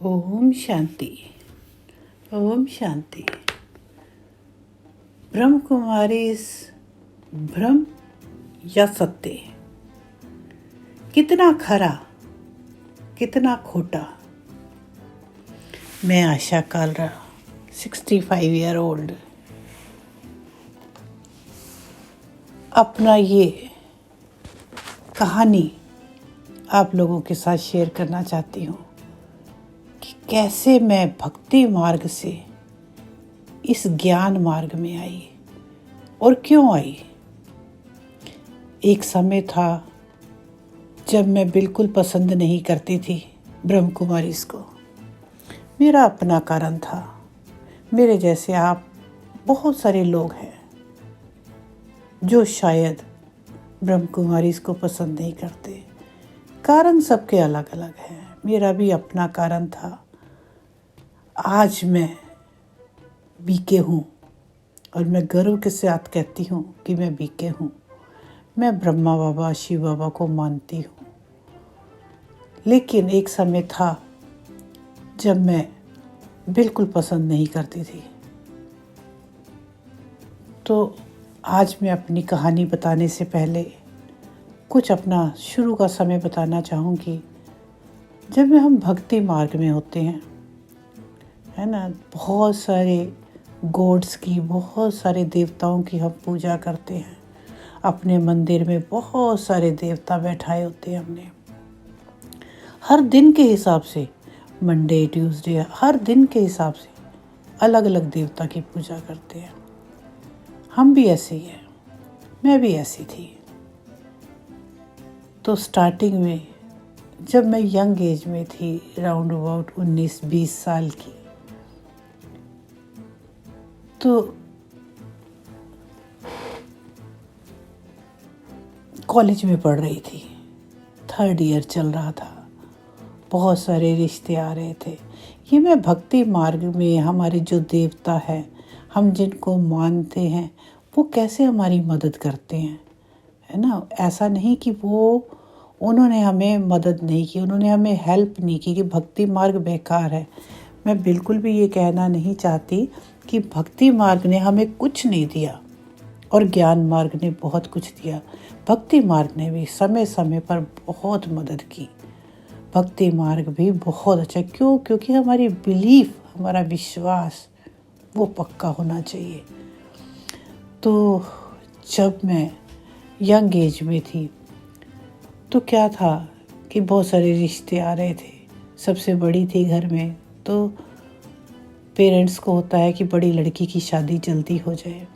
ओम शांति। ओम शांति। ब्रह्म कुमारी भ्रम या सत्य, कितना खरा कितना खोटा। मैं आशा कालरा 65 ईयर ओल्ड अपना ये कहानी आप लोगों के साथ शेयर करना चाहती हूँ कि कैसे मैं भक्ति मार्ग से इस ज्ञान मार्ग में आई और क्यों आई। एक समय था जब मैं बिल्कुल पसंद नहीं करती थी ब्रह्म कुमारी को। मेरा अपना कारण था। मेरे जैसे आप बहुत सारे लोग हैं जो शायद ब्रह्म कुमारी को पसंद नहीं करते। कारण सबके अलग अलग हैं। मेरा भी अपना कारण था। आज मैं बीके हूँ और मैं गर्व के साथ कहती हूँ कि मैं बीके हूँ। मैं ब्रह्मा बाबा शिव बाबा को मानती हूँ। लेकिन एक समय था जब मैं बिल्कुल पसंद नहीं करती थी। तो आज मैं अपनी कहानी बताने से पहले कुछ अपना शुरू का समय बताना चाहूँगी। जब हम भक्ति मार्ग में होते हैं, है ना, बहुत सारे गॉड्स की, बहुत सारे देवताओं की हम पूजा करते हैं। अपने मंदिर में बहुत सारे देवता बैठाए होते हैं। हमने हर दिन के हिसाब से, मंडे ट्यूसडे, हर दिन के हिसाब से अलग अलग देवता की पूजा करते हैं। हम भी ऐसे ही हैं। मैं भी ऐसी थी। तो स्टार्टिंग में जब मैं यंग एज में थी, राउंड अबाउट 19-20 साल की, तो कॉलेज में पढ़ रही थी। 3rd ईयर चल रहा था। बहुत सारे रिश्ते आ रहे थे। ये मैं भक्ति मार्ग में हमारे जो देवता हैं, हम जिनको मानते हैं, वो कैसे हमारी मदद करते हैं, है ना। ऐसा नहीं कि उन्होंने हमें मदद नहीं की, उन्होंने हमें हेल्प नहीं की कि भक्ति मार्ग बेकार है। मैं बिल्कुल भी ये कहना नहीं चाहती कि भक्ति मार्ग ने हमें कुछ नहीं दिया और ज्ञान मार्ग ने बहुत कुछ दिया। भक्ति मार्ग ने भी समय समय पर बहुत मदद की। भक्ति मार्ग भी बहुत अच्छा। क्योंकि हमारी बिलीफ, हमारा विश्वास वो पक्का होना चाहिए। तो जब मैं यंग एज में थी तो क्या था कि बहुत सारे रिश्ते आ रहे थे। सबसे बड़ी थी घर में, तो पेरेंट्स को होता है कि बड़ी लड़की की शादी जल्दी हो जाए।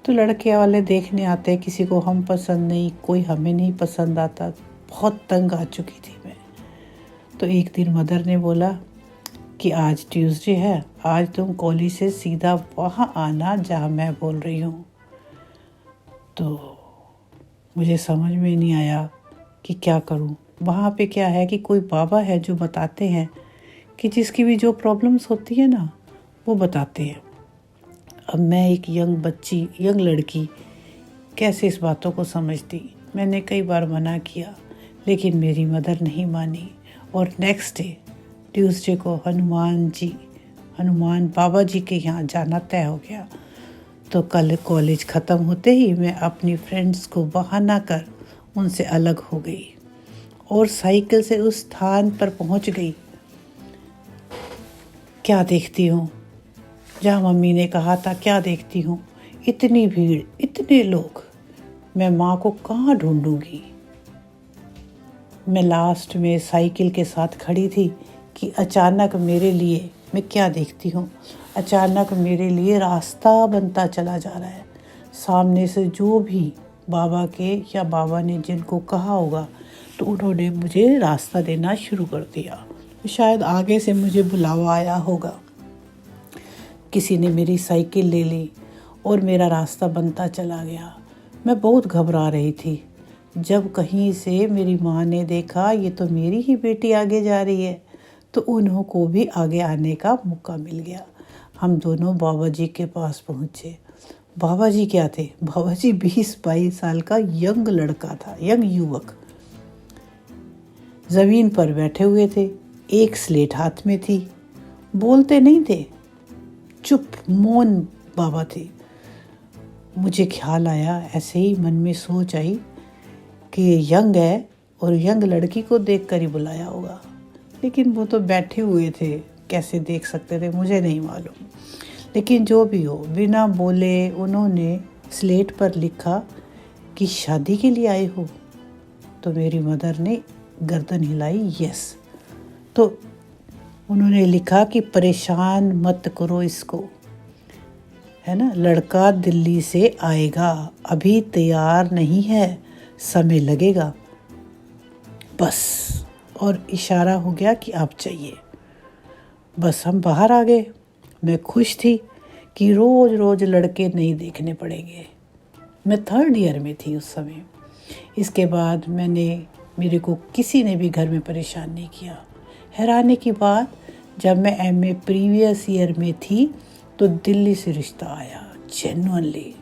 तो लड़के वाले देखने आते हैं। किसी को हम पसंद नहीं, कोई हमें नहीं पसंद आता। बहुत तंग आ चुकी थी मैं। तो एक दिन मदर ने बोला कि आज ट्यूसडे है, आज तुम कॉलेज से सीधा वहाँ आना जहाँ मैं बोल रही हूँ। तो मुझे समझ में नहीं आया कि क्या करूं। वहाँ पे क्या है कि कोई बाबा है जो बताते हैं कि जिसकी भी जो प्रॉब्लम्स होती है ना, वो बताते हैं। अब मैं एक यंग लड़की कैसे इस बातों को समझती। मैंने कई बार मना किया, लेकिन मेरी मदर नहीं मानी। और नेक्स्ट डे ट्यूसडे को हनुमान बाबा जी के यहाँ जाना तय हो गया। तो कल कॉलेज ख़त्म होते ही मैं अपनी फ्रेंड्स को बहाना कर उनसे अलग हो गई और साइकिल से उस स्थान पर पहुंच गई। क्या देखती हूँ, जहाँ मम्मी ने कहा था, क्या देखती हूँ, इतनी भीड़, इतने लोग। मैं माँ को कहाँ ढूंढूंगी। मैं लास्ट में साइकिल के साथ खड़ी थी कि अचानक मेरे लिए, मैं क्या देखती हूँ, अचानक मेरे लिए रास्ता बनता चला जा रहा है। सामने से जो भी बाबा के या बाबा ने जिनको कहा होगा, तो उन्होंने मुझे रास्ता देना शुरू कर दिया। शायद आगे से मुझे बुलावा आया होगा। किसी ने मेरी साइकिल ले ली और मेरा रास्ता बनता चला गया। मैं बहुत घबरा रही थी। जब कहीं से मेरी माँ ने देखा ये तो मेरी ही बेटी आगे जा रही है, तो उन्हों को भी आगे आने का मौका मिल गया। हम दोनों बाबा जी के पास पहुँचे। बाबा जी क्या थे, बाबा जी 20-22 साल का यंग लड़का था, यंग युवक। ज़मीन पर बैठे हुए थे, एक स्लेट हाथ में थी, बोलते नहीं थे, चुप मौन बाबा थे। मुझे ख्याल आया, ऐसे ही मन में सोच आई कि ये यंग है और यंग लड़की को देखकर ही बुलाया होगा, लेकिन वो तो बैठे हुए थे, कैसे देख सकते थे मुझे नहीं मालूम। लेकिन जो भी हो, बिना बोले उन्होंने स्लेट पर लिखा कि शादी के लिए आए हो। तो मेरी मदर ने गर्दन हिलाई, यस। तो उन्होंने लिखा कि परेशान मत करो इसको, है ना, लड़का दिल्ली से आएगा, अभी तैयार नहीं है, समय लगेगा, बस। और इशारा हो गया कि आप चाहिए। बस हम बाहर आ गए। मैं खुश थी कि रोज़ रोज़ लड़के नहीं देखने पड़ेंगे। मैं 3rd ईयर में थी उस समय। इसके बाद मेरे को किसी ने भी घर में परेशान नहीं किया। हैरानी की बात, जब मैं MA प्रीवियस ईयर में थी तो दिल्ली से रिश्ता आया जेन्युइनली,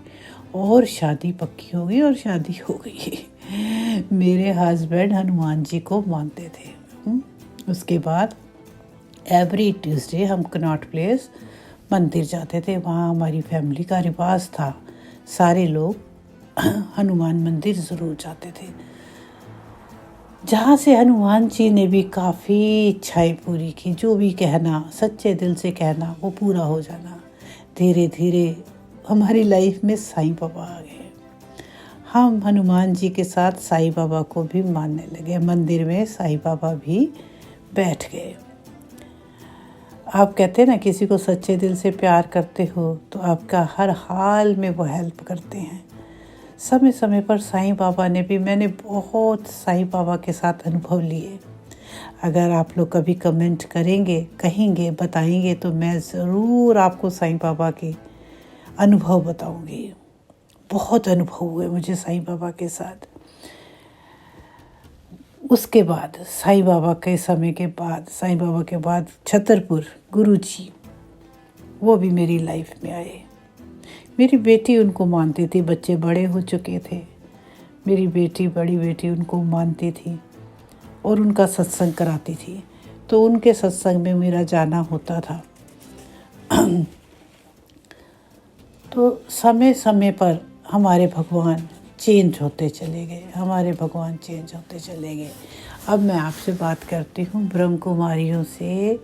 और शादी पक्की हो गई और शादी हो गई। मेरे हस्बैंड हनुमान जी को मानते थे। उसके बाद एवरी ट्यूसडे हम कनॉट प्लेस मंदिर जाते थे। वहाँ हमारी फैमिली का रिवाज था, सारे लोग हनुमान मंदिर ज़रूर जाते थे, जहाँ से हनुमान जी ने भी काफ़ी इच्छाएं पूरी की। जो भी कहना, सच्चे दिल से कहना, वो पूरा हो जाना। धीरे धीरे हमारी लाइफ में साईं बाबा आ गए। हम हनुमान जी के साथ साईं बाबा को भी मानने लगे। मंदिर में साईं बाबा भी बैठ गए। आप कहते हैं ना, किसी को सच्चे दिल से प्यार करते हो तो आपका हर हाल में वो हेल्प करते हैं। समय समय पर साईं बाबा ने भी, मैंने बहुत साईं बाबा के साथ अनुभव लिए। अगर आप लोग कभी कमेंट करेंगे, कहेंगे, बताएंगे, तो मैं ज़रूर आपको साईं बाबा के अनुभव बताऊंगी। बहुत अनुभव हुए मुझे साईं बाबा के साथ। उसके बाद साईं बाबा के समय के बाद, साईं बाबा के बाद छतरपुर गुरुजी, वो भी मेरी लाइफ में आए। मेरी बेटी उनको मानती थी, बच्चे बड़े हो चुके थे। मेरी बेटी, बड़ी बेटी, उनको मानती थी और उनका सत्संग कराती थी। तो उनके सत्संग में मेरा जाना होता था। तो समय समय पर हमारे भगवान चेंज होते चले गए, हमारे भगवान चेंज होते चले गए। अब मैं आपसे बात करती हूँ ब्रह्म कुमारियों से।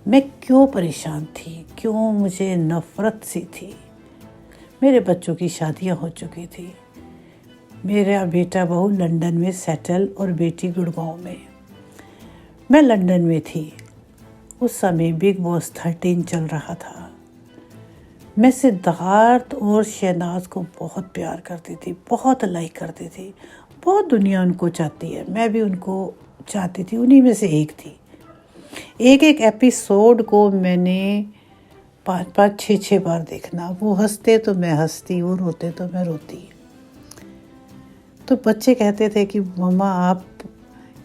मैं क्यों परेशान थी, क्यों मुझे नफ़रत सी थी। मेरे बच्चों की शादियाँ हो चुकी थी। मेरा बेटा बहू लंदन में सेटल और बेटी गुड़गांव में। मैं लंदन में थी। उस समय बिग बॉस 13 चल रहा था। मैं सिद्धार्थ और शहनाज को बहुत प्यार करती थी, बहुत लाइक करती थी। बहुत दुनिया उनको चाहती है, मैं भी उनको चाहती थी, उन्हीं में से एक थी। एक एक एपिसोड को मैंने 5-5, 6-6 बार देखना। वो हंसते तो मैं हंसती, वो रोते तो मैं रोती। तो बच्चे कहते थे कि मम्मा आप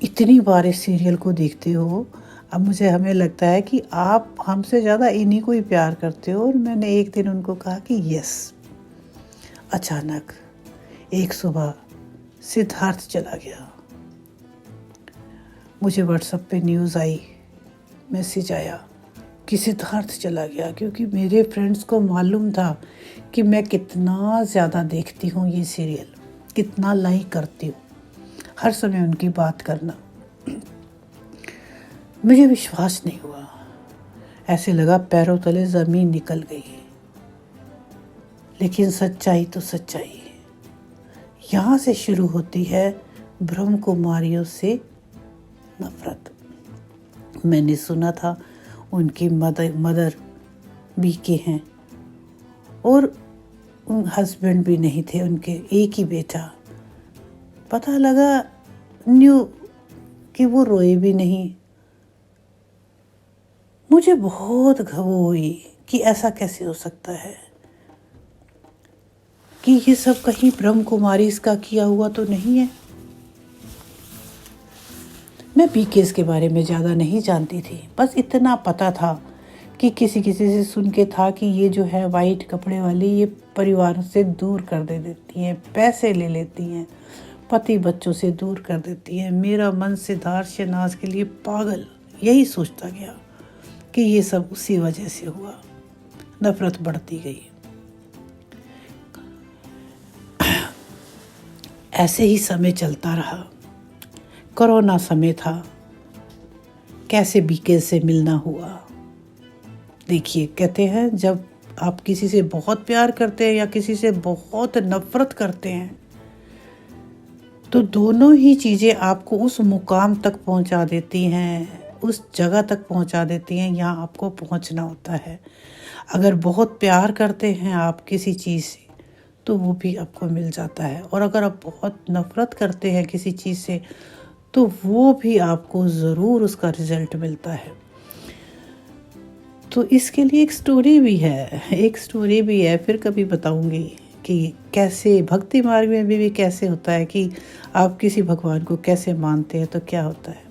इतनी बार इस सीरियल को देखते हो। अब हमें लगता है कि आप हमसे ज़्यादा इन्हीं को ही प्यार करते हो। और मैंने एक दिन उनको कहा कि यस। अचानक एक सुबह सिद्धार्थ चला गया। मुझे व्हाट्सएप पे न्यूज़ आई, मैसेज आया कि सिद्धार्थ चला गया। क्योंकि मेरे फ्रेंड्स को मालूम था कि मैं कितना ज़्यादा देखती हूँ ये सीरियल, कितना लाइक करती हूँ, हर समय उनकी बात करना। मुझे विश्वास नहीं हुआ, ऐसे लगा पैरों तले ज़मीन निकल गई। लेकिन सच्चाई तो सच्चाई है। यहाँ से शुरू होती है ब्रह्म कुमारियों से नफरत। मैंने सुना था उनकी मदर बीके हैं और हस्बैंड भी नहीं थे उनके, एक ही बेटा। पता लगा न्यू कि वो रोए भी नहीं। मुझे बहुत घबराहट हुई कि ऐसा कैसे हो सकता है, कि ये सब कहीं ब्रह्म कुमारी इसका किया हुआ तो नहीं है। मैं बीकेस के बारे में ज़्यादा नहीं जानती थी, बस इतना पता था कि किसी से सुन के था कि ये जो है वाइट कपड़े वाली, ये परिवार से दूर कर देती हैं, पैसे ले लेती हैं, पति बच्चों से दूर कर देती है। मेरा मन सिद्धार्थ शहनाज के लिए पागल यही सोचता गया कि ये सब उसी वजह से हुआ। नफरत बढ़ती गई। ऐसे ही समय चलता रहा। कोरोना समय था, कैसे बीके से मिलना हुआ। देखिए, कहते हैं जब आप किसी से बहुत प्यार करते हैं या किसी से बहुत नफरत करते हैं तो दोनों ही चीज़ें आपको उस मुकाम तक पहुंचा देती हैं, उस जगह तक पहुंचा देती हैं यहाँ आपको पहुंचना होता है। अगर बहुत प्यार करते हैं आप किसी चीज़ से तो वो भी आपको मिल जाता है, और अगर आप बहुत नफरत करते हैं किसी चीज़ से तो वो भी आपको ज़रूर उसका रिजल्ट मिलता है। तो इसके लिए एक स्टोरी भी है, फिर कभी बताऊंगी कि कैसे भक्ति मार्ग में भी कैसे होता है कि आप किसी भगवान को कैसे मानते हैं तो क्या होता है।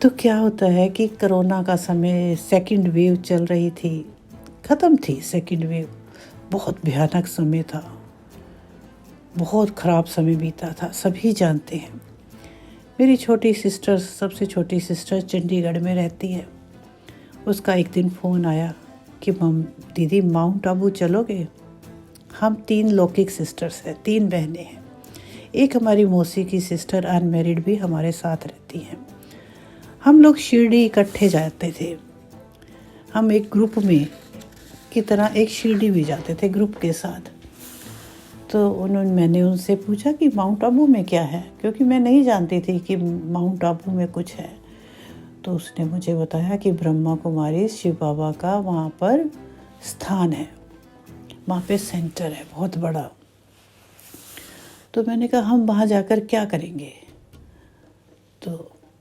तो क्या होता है कि कोरोना का समय, सेकंड वेव चल रही थी, ख़त्म थी सेकंड वेव। बहुत भयानक समय था, बहुत ख़राब समय बीता था, सभी जानते हैं। मेरी छोटी सिस्टर, सबसे छोटी सिस्टर चंडीगढ़ में रहती है। उसका एक दिन फ़ोन आया कि दीदी माउंट आबू चलोगे। हम 3 लौकिक सिस्टर्स हैं, 3 बहनें हैं। एक हमारी मौसी की सिस्टर अनमैरिड भी हमारे साथ रहती हैं। हम लोग शिरडी इकट्ठे जाते थे। हम एक ग्रुप में की तरह एक शिरडी भी जाते थे ग्रुप के साथ। तो मैंने उनसे पूछा कि माउंट आबू में क्या है, क्योंकि मैं नहीं जानती थी कि माउंट आबू में कुछ है। तो उसने मुझे बताया कि ब्रह्मा कुमारी शिव बाबा का वहाँ पर स्थान है, वहाँ पे सेंटर है बहुत बड़ा। तो मैंने कहा हम वहाँ जाकर क्या करेंगे। तो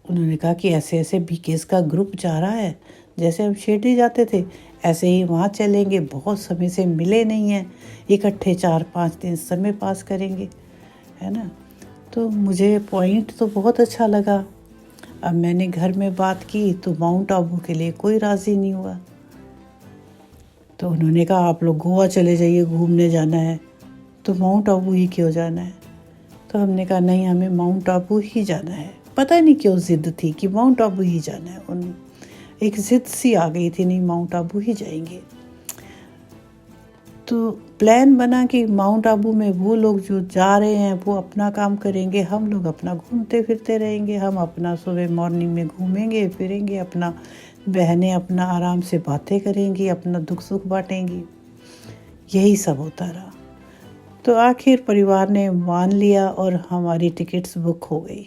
उन्होंने कहा कि ऐसे ऐसे बीकेस का ग्रुप जा रहा है, जैसे हम शिरडी जाते थे ऐसे ही वहाँ चलेंगे। बहुत समय से मिले नहीं हैं, इकट्ठे 4-5 दिन समय पास करेंगे, है ना। तो मुझे पॉइंट तो बहुत अच्छा लगा। अब मैंने घर में बात की तो माउंट आबू के लिए कोई राज़ी नहीं हुआ। तो उन्होंने कहा आप लोग गोवा चले जाइए, घूमने जाना है, तो माउंट आबू ही क्यों जाना है। तो हमने कहा नहीं, हमें माउंट आबू ही जाना है। पता नहीं क्यों ज़िद थी कि माउंट आबू ही जाना है। एक ज़िद सी आ गई थी, नहीं माउंट आबू ही जाएंगे। तो प्लान बना कि माउंट आबू में वो लोग जो जा रहे हैं वो अपना काम करेंगे, हम लोग अपना घूमते फिरते रहेंगे। हम अपना सुबह मॉर्निंग में घूमेंगे फिरेंगे, अपना बहनें अपना आराम से बातें करेंगी, अपना दुख सुख बांटेंगी। यही सब होता रहा। तो आखिर परिवार ने मान लिया और हमारी टिकट्स बुक हो गई।